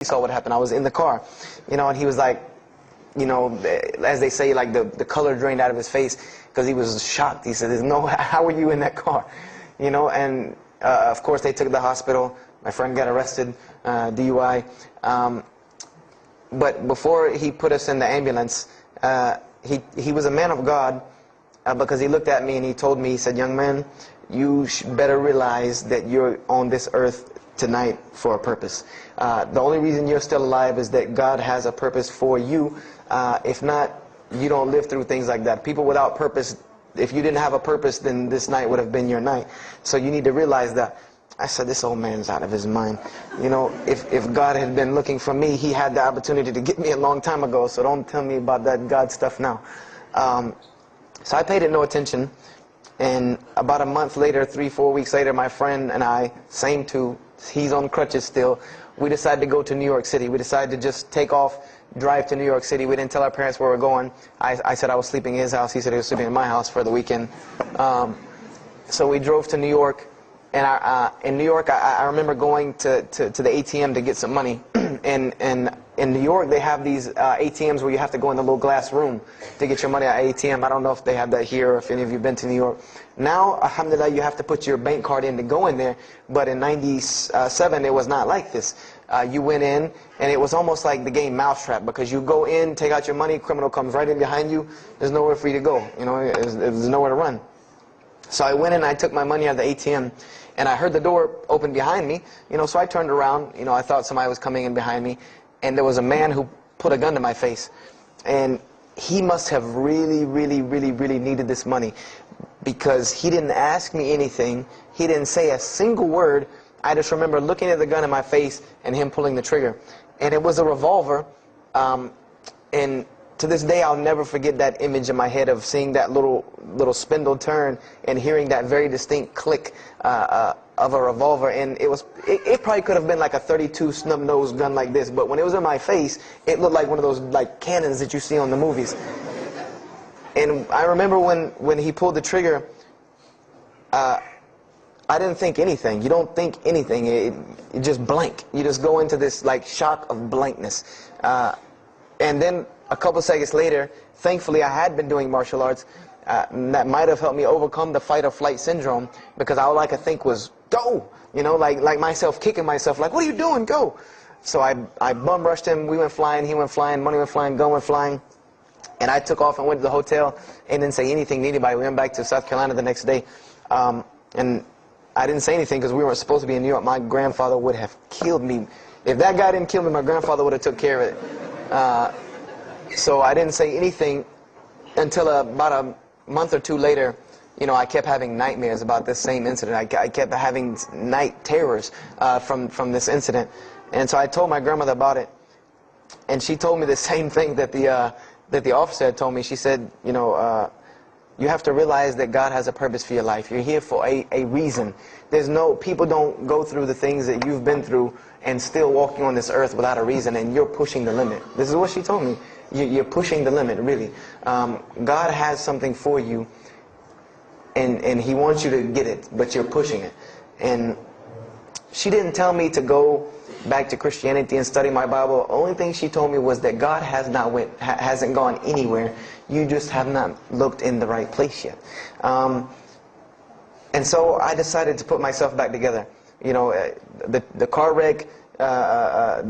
saw what happened. I was in the car, and he was like, as they say, like the color drained out of his face because he was shocked. He said, how are you in that car? And of course they took it to the hospital. My friend got arrested, DUI. But before he put us in the ambulance, he was a man of God because he looked at me and he told me, he said, young man, you better realize that you're on this earth tonight for a purpose. The only reason you're still alive is that God has a purpose for you. If not, you don't live through things like that. People without purpose, if you didn't have a purpose, then this night would have been your night. So you need to realize that. I said, this old man's out of his mind. If God had been looking for me, he had the opportunity to get me a long time ago, so don't tell me about that God stuff now. So I paid it no attention, and about a month later, 3-4 weeks later, my friend and I, same two, he's on crutches still, we decided to go to New York City. We decided to just take off, drive to New York City. We didn't tell our parents where we were going. I said I was sleeping in his house. He said he was sleeping in my house for the weekend. So we drove to New York. And in New York, I remember going to the ATM to get some money. And in New York, they have these ATMs where you have to go in the little glass room to get your money at ATM. I don't know if they have that here or if any of you have been to New York. Now, alhamdulillah, you have to put your bank card in to go in there. But in '97, it was not like this. You went in, and it was almost like the game Mousetrap, because you go in, take out your money, criminal comes right in behind you. There's nowhere for you to go. There's nowhere to run. So I went in, I took my money out of the ATM, and I heard the door open behind me, so I turned around, I thought somebody was coming in behind me, and there was a man who put a gun to my face. And he must have really, really, really, really needed this money, because he didn't ask me anything, he didn't say a single word. I just remember looking at the gun in my face and him pulling the trigger. And it was a revolver, and to this day, I'll never forget that image in my head of seeing that little spindle turn and hearing that very distinct click of a revolver. And it probably could have been like a .32 snub-nosed gun like this, but when it was in my face, it looked like one of those like cannons that you see on the movies. And I remember when he pulled the trigger, I didn't think anything. You don't think anything. It just blank. You just go into this like shock of blankness. And then a couple seconds later, thankfully I had been doing martial arts. That might have helped me overcome the fight or flight syndrome, because all I could think was, go! Like myself kicking myself, like, what are you doing? Go! So I bum rushed him, we went flying, he went flying, money went flying, gun went flying. And I took off and went to the hotel and didn't say anything to anybody. We went back to South Carolina the next day. And I didn't say anything because we weren't supposed to be in New York. My grandfather would have killed me. If that guy didn't kill me, my grandfather would have took care of it. So I didn't say anything until about a month or two later. I kept having nightmares about this same incident. I kept having night terrors from this incident. And so I told my grandmother about it. And she told me the same thing that the officer had told me. She said, you have to realize that God has a purpose for your life. You're here for a reason. People don't go through the things that you've been through and still walking on this earth without a reason, and you're pushing the limit. This is what she told me. You're pushing the limit, really. God has something for you, and He wants you to get it, but you're pushing it. And she didn't tell me to go back to Christianity and study my Bible. The only thing she told me was that God hasn't gone anywhere. You just have not looked in the right place yet. And so I decided to put myself back together. The car wreck, the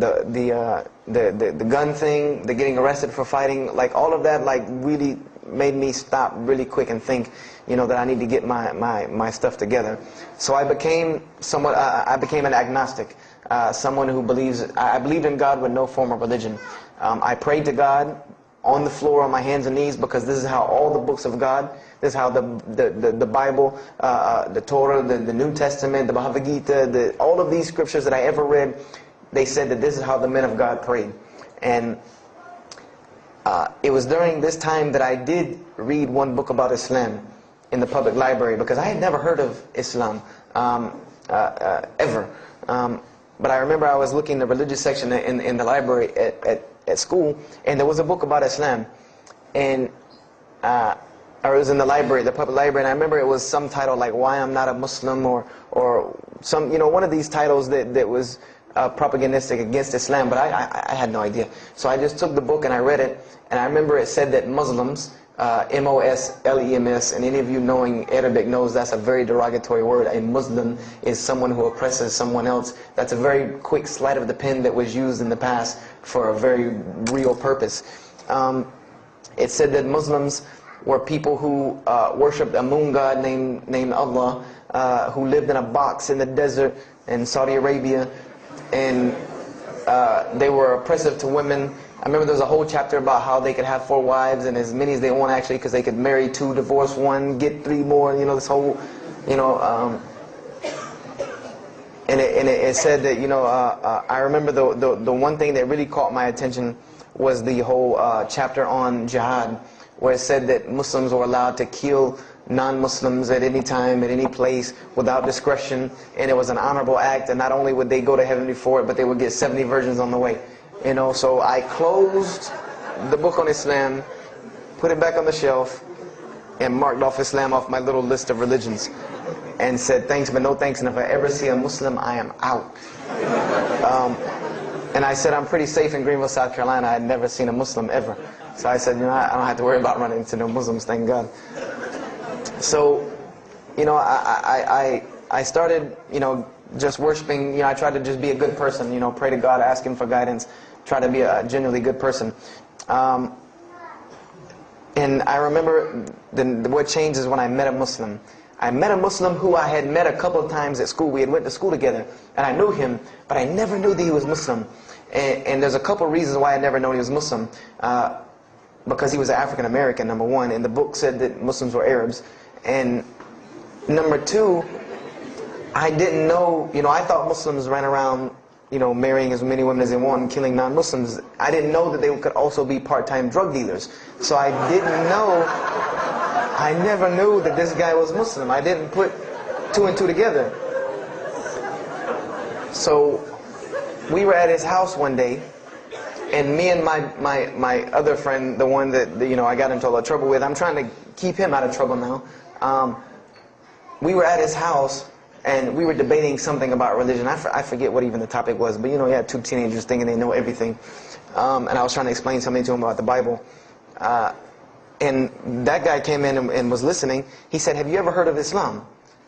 gun thing, the getting arrested for fighting, like all of that, like really made me stop really quick and think, that I need to get my stuff together. So I became an agnostic, someone who I believed in God with no form of religion. I prayed to God on the floor on my hands and knees, because this is how all the books of God, this is how the Bible, the Torah, the New Testament, the Bhagavad Gita, all of these scriptures that I ever read, they said that this is how the men of God prayed. And it was during this time that I did read one book about Islam in the public library, because I had never heard of Islam ever. But I remember I was looking in the religious section in the library at school, and there was a book about Islam, and or it was in the library, the public library, and I remember it was some title like "Why I'm Not a Muslim," or some, one of these titles that was propagandistic against Islam, but I had no idea. So I just took the book and I read it, and I remember it said that Muslims, M-O-S-L-E-M-S, and any of you knowing Arabic knows that's a very derogatory word. A Muslim is someone who oppresses someone else. That's a very quick sleight of the pen that was used in the past for a very real purpose. It said that Muslims were people who worshipped a moon god named Allah, who lived in a box in the desert in Saudi Arabia, and they were oppressive to women. I remember there was a whole chapter about how they could have 4 wives and as many as they want, actually, because they could marry 2, divorce 1, get 3 more, you know, this whole, you know, and it said that, you know, I remember the one thing that really caught my attention was the whole chapter on jihad, where it said that Muslims were allowed to kill non-Muslims at any time, at any place, without discretion, and it was an honorable act, and not only would they go to heaven before it, but they would get 70 virgins on the way. You know, so I closed the book on Islam, put it back on the shelf, and marked off Islam off my little list of religions, and said thanks but no thanks, and if I ever see a Muslim, I am out. And I said I'm pretty safe in Greenville, South Carolina. I had never seen a Muslim ever. So I said, you know, I don't have to worry about running into no Muslims, thank God. So, you know, I started, you know, just worshiping. You know, I tried to just be a good person, you know, pray to God, ask Him for guidance, try to be a genuinely good person. And I remember what changed is when I met a Muslim. I met a Muslim who I had met a couple of times at school. We had went to school together, and I knew him, but I never knew that he was Muslim. And there's a couple of reasons why I never known he was Muslim. Because he was African American, number one, and the book said that Muslims were Arabs. And number two, I didn't know, you know, I thought Muslims ran around, you know, marrying as many women as they want and killing non-Muslims. I didn't know that they could also be part-time drug dealers. So I didn't know, I never knew that this guy was Muslim. I didn't put 2 and 2 together. So we were at his house one day, and me and my other friend, the one that, you know, I got into a lot of trouble with, I'm trying to keep him out of trouble now. We were at his house, and we were debating something about religion. I forget what even the topic was, but you know, you had 2 teenagers thinking they know everything. And I was trying to explain something to him about the Bible. And that guy came in and was listening. He said, "Have you ever heard of Islam?"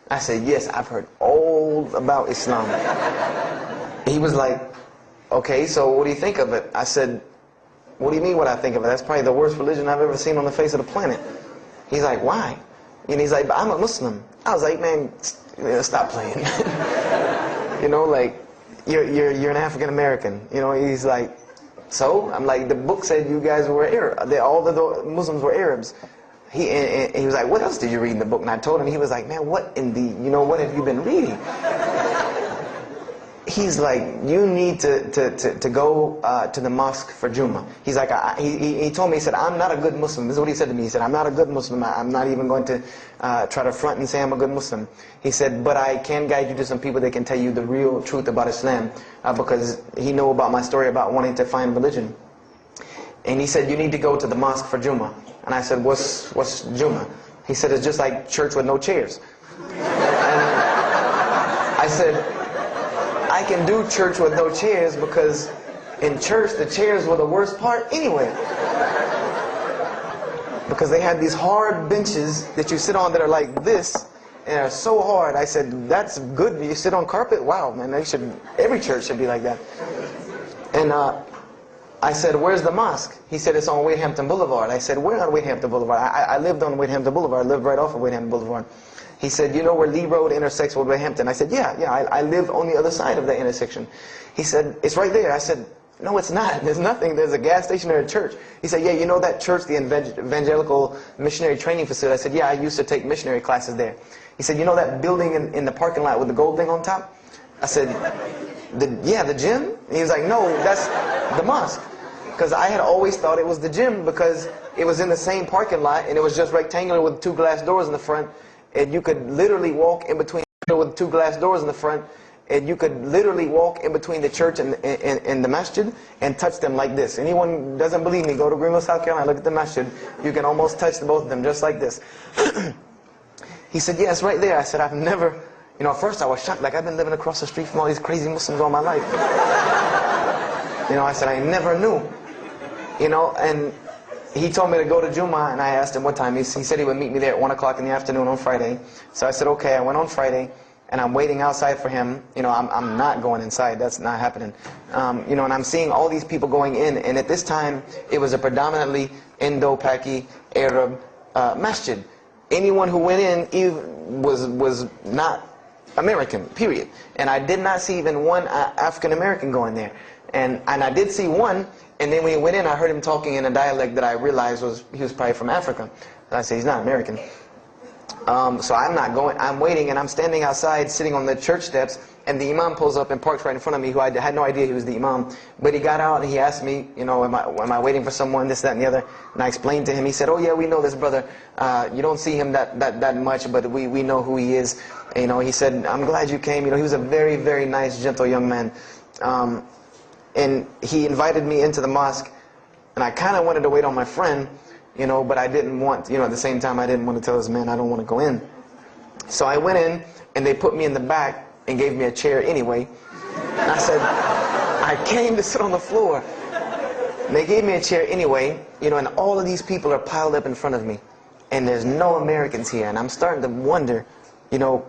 I said, "Yes, I've heard all about Islam." He was like, "Okay, so what do you think of it?" I said, "What do you mean what I think of it? That's probably the worst religion I've ever seen on the face of the planet." He's like, "Why?" And he's like, "But I'm a Muslim." I was like, "Man, stop playing." You know, like, you're an African American. You know, he's like, "So?" I'm like, "The book said you guys were Arab. All the Muslims were Arabs." He was like, "What else did you read in the book?" And I told him. He was like, "Man, what in the, you know, what have you been reading?" He's like, "You need to go to the mosque for Jummah." He's like, he told me, he said, "I'm not a good Muslim." This is what he said to me. He said, "I'm not a good Muslim. I'm not even going to try to front and say I'm a good Muslim." He said, "But I can guide you to some people that can tell you the real truth about Islam," because he knew about my story about wanting to find religion. And he said, "You need to go to the mosque for Jummah." And I said, What's Jummah?" He said, "It's just like church with no chairs." And I said, "I can do church with no chairs because in church the chairs were the worst part anyway." Because they had these hard benches that you sit on that are like this and are so hard. I said, "That's good. You sit on carpet? Wow, man, every church should be like that." And I said, "Where's the mosque?" He said, "It's on Wade-Hampton Boulevard." I said, "Where on Wade-Hampton Boulevard?" I lived on Wade-Hampton Boulevard. I lived right off of Wade-Hampton Boulevard. He said, "You know where Lee Road intersects with Wade-Hampton?" I said, yeah, I live on the other side of that intersection. He said, "It's right there." I said, "No, it's not. There's nothing. There's a gas station or a church." He said, "Yeah, you know that church, the Evangelical Missionary Training Facility?" I said, "Yeah, I used to take missionary classes there." He said, "You know that building in the parking lot with the gold thing on top?" I said, "Yeah, the gym?" And he was like, "No, that's the mosque." Because I had always thought it was the gym because it was in the same parking lot and it was just rectangular with 2 glass doors in the front, and you could literally walk in between with 2 glass doors in the front, and you could literally walk in between the church and the masjid and touch them like this. Anyone doesn't believe me, go to Greenville, South Carolina, look at the masjid. You can almost touch both of them just like this. He said, "Yeah, it's right there." I said, "I've never You know, at first I was shocked, like I've been living across the street from all these crazy Muslims all my life. You know, I said, I never knew. You know, and he told me to go to Jummah, and I asked him what time. He said he would meet me there at 1 o'clock in the afternoon on Friday. So I said, okay. I went on Friday, and I'm waiting outside for him. You know, I'm not going inside. That's not happening. You know, and I'm seeing all these people going in, and at this time, it was a predominantly Indo-Paki Arab masjid. Anyone who went in was not American, period. And I did not see even one African American going there. And I did see one, and then when he went in, I heard him talking in a dialect that I realized he was probably from Africa. And I said, he's not American. So I'm not going. I'm waiting, and I'm standing outside, sitting on the church steps, and the imam pulls up and parks right in front of me, who I had no idea he was the imam. But he got out, and he asked me, you know, am I waiting for someone, this, that, and the other? And I explained to him. He said, oh, yeah, we know this brother. You don't see him that much, but we know who he is. And, you know, he said, I'm glad you came. You know, he was a very, very nice, gentle young man. And he invited me into the mosque, and I kind of wanted to wait on my friend, you know, but I didn't want, you know, at the same time I didn't want to tell this man I don't want to go in. So I went in, and they put me in the back and gave me a chair anyway. And I said, I came to sit on the floor. And they gave me a chair anyway, you know, and all of these people are piled up in front of me, and there's no Americans here, and I'm starting to wonder, you know,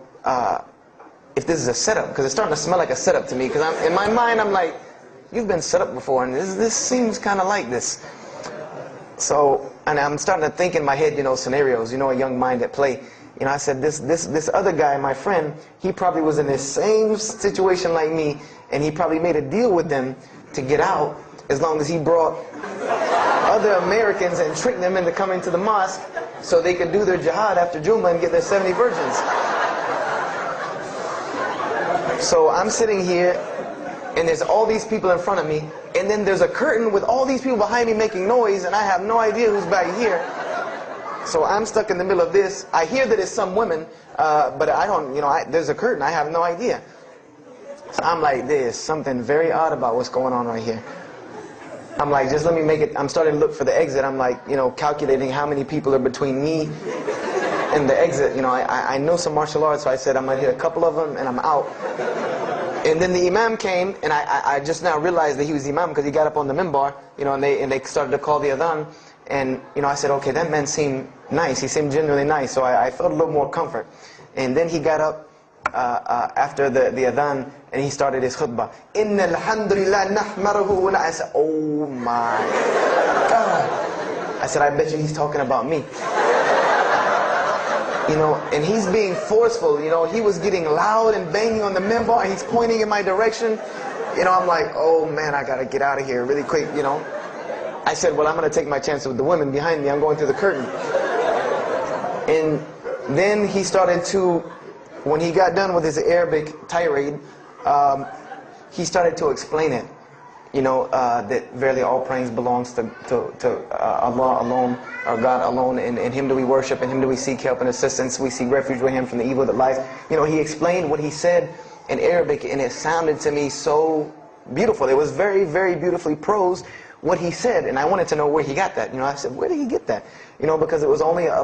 if this is a setup, because it's starting to smell like a setup to me, because in my mind I'm like, you've been set up before, and this seems kind of like this. So, and I'm starting to think in my head, you know, scenarios, you know, a young mind at play. You know, I said, this other guy, my friend, he probably was in the same situation like me, and he probably made a deal with them to get out, as long as he brought other Americans and tricked them into coming to the mosque, so they could do their jihad after Jummah and get their 70 virgins. So I'm sitting here, and there's all these people in front of me, and then there's a curtain with all these people behind me making noise, and I have no idea who's back here. So I'm stuck in the middle of this. I hear that it's some women, but I don't, you know, there's a curtain. I have no idea. So I'm like, there's something very odd about what's going on right here. I'm like, just let me make it. I'm starting to look for the exit. I'm like, you know, calculating how many people are between me and the exit. You know, I know some martial arts, so I said I'm going to hit a couple of them, and I'm out. And then the imam came, and I just now realized that he was the imam because he got up on the minbar, you know, and they started to call the adhan. And, you know, I said, okay, that man seemed nice. He seemed genuinely nice, so I felt a little more comfort. And then he got up after the adhan, and he started his khutbah. Inna alhamdulillah nahmaruhu. And I said, oh my God. I said, I bet you he's talking about me. You know, and he's being forceful. You know, he was getting loud and banging on the minbar, and he's pointing in my direction. You know, I'm like, oh man, I gotta get out of here really quick, you know. I said, well, I'm going to take my chance with the women behind me. I'm going through the curtain. And then he started to, when he got done with his Arabic tirade, he started to explain it. You know, that verily all praise belongs to Allah alone, or God alone, and Him do we worship, and Him do we seek help and assistance. We seek refuge with Him from the evil that lies. You know, he explained what he said in Arabic, and it sounded to me so beautiful. It was very, very beautifully prosed, what he said, and I wanted to know where he got that. You know, I said, where did he get that? You know, because it was only a